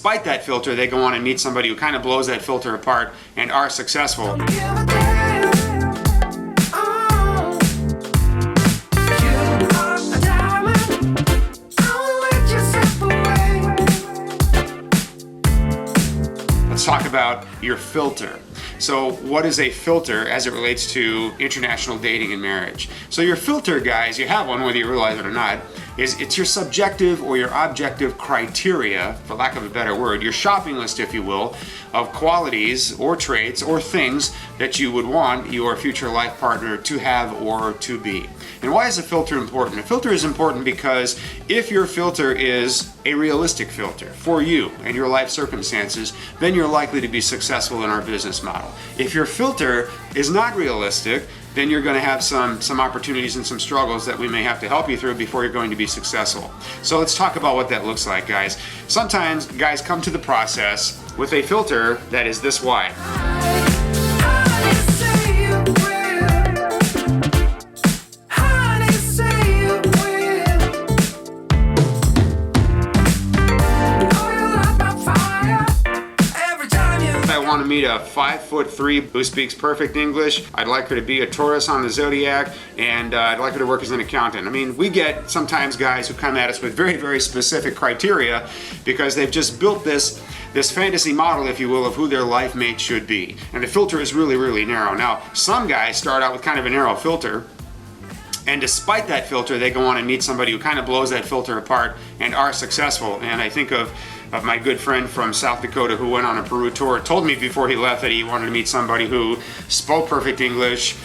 despite that filter, they go on and meet somebody who kind of blows that filter apart and are successful. Let's talk about your filter. So what is a filter as it relates to international dating and marriage? So your filter, guys, you have one whether you realize it or not, it's your subjective or your objective criteria, for lack of a better word, your shopping list, if you will, of qualities or traits or things that you would want your future life partner to have or to be. And why is a filter important? A filter is important because if your filter is a realistic filter for you and your life circumstances, then you're likely to be successful in our business model. If your filter is not realistic, then you're going to have some opportunities and some struggles that we may have to help you through before you're going to be successful. So let's talk about what that looks like, guys. Sometimes guys come to the process with a filter that is this wide. To meet a 5'3" who speaks perfect English. I'd like her to be a Taurus on the zodiac, and I'd like her to work as an accountant. I mean, we get sometimes guys who come at us with very, very specific criteria because they've just built this fantasy model, if you will, of who their life mate should be. And the filter is really, really narrow. Now, some guys start out with kind of a narrow filter, and despite that filter, they go on and meet somebody who kind of blows that filter apart and are successful. And I think of my good friend from South Dakota who went on a Peru tour, told me before he left that he wanted to meet somebody who spoke perfect English,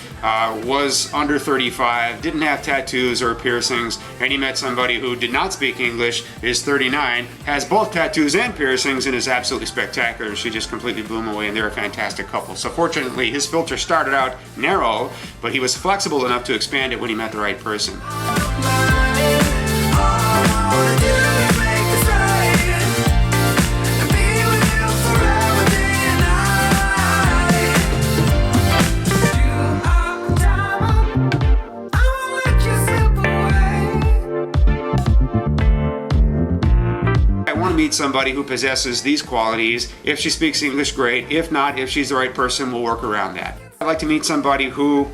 was under 35, didn't have tattoos or piercings, and he met somebody who did not speak English, is 39, has both tattoos and piercings, and is absolutely spectacular. She just completely blew him away, and they're a fantastic couple. So fortunately, his filter started out narrow, but he was flexible enough to expand it when he met the right person. Meet somebody who possesses these qualities. If she speaks English, great. If not, if she's the right person, we'll work around that. I'd like to meet somebody who,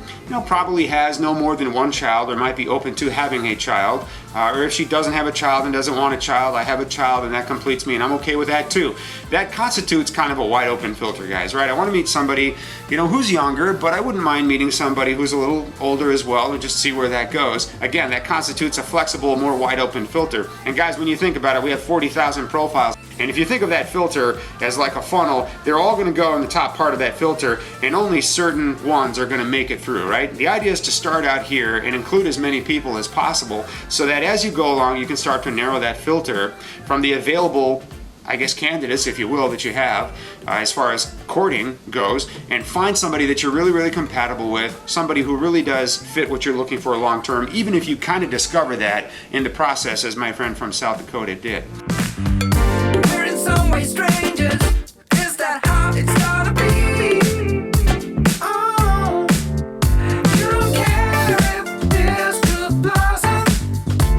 probably has no more than one child or might be open to having a child. Or if she doesn't have a child and doesn't want a child, I have a child and that completes me, and I'm okay with that too. That constitutes kind of a wide open filter, guys, right? I want to meet somebody, who's younger, but I wouldn't mind meeting somebody who's a little older as well and just see where that goes. Again, that constitutes a flexible, more wide open filter. And guys, when you think about it, we have 40,000 profiles. And if you think of that filter as like a funnel, they're all going to go in the top part of that filter, and only certain ones are going to make it through, right? The idea is to start out here and include as many people as possible so that as you go along, you can start to narrow that filter from the available, candidates, if you will, that you have as far as courting goes, and find somebody that you're really, really compatible with, somebody who really does fit what you're looking for long term, even if you kind of discover that in the process, as my friend from South Dakota did. Some way strangers, is that how it's gotta be? Oh, you don't care if this could blossom,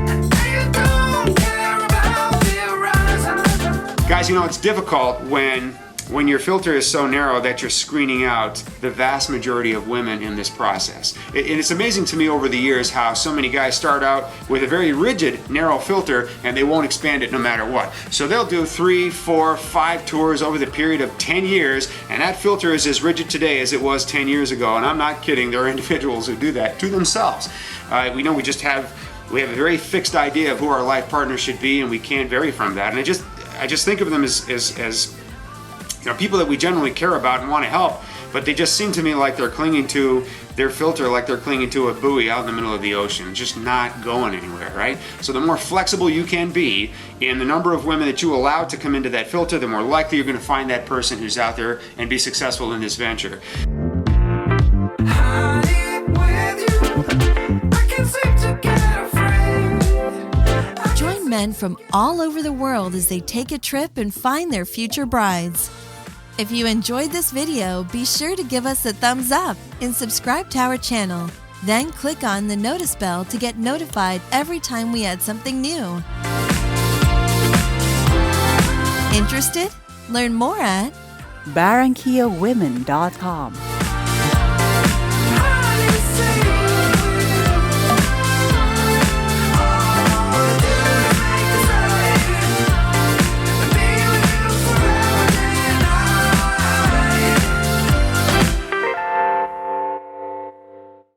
and you don't care about the horizon. Guys, it's difficult when your filter is so narrow that you're screening out the vast majority of women in this process. And it's amazing to me over the years how so many guys start out with a very rigid, narrow filter and they won't expand it no matter what. So they'll do 3, 4, 5 tours over the period of 10 years, and that filter is as rigid today as it was 10 years ago. And I'm not kidding, there are individuals who do that to themselves. We have a very fixed idea of who our life partner should be, and we can't vary from that. And I just think of them as people that we generally care about and want to help, but they just seem to me like they're clinging to their filter like they're clinging to a buoy out in the middle of the ocean, just not going anywhere, right? So the more flexible you can be in the number of women that you allow to come into that filter, the more likely you're going to find that person who's out there and be successful in this venture. Join men from all over the world as they take a trip and find their future brides. If you enjoyed this video, be sure to give us a thumbs up and subscribe to our channel. Then click on the notice bell to get notified every time we add something new. Interested? Learn more at BarranquillaWomen.com.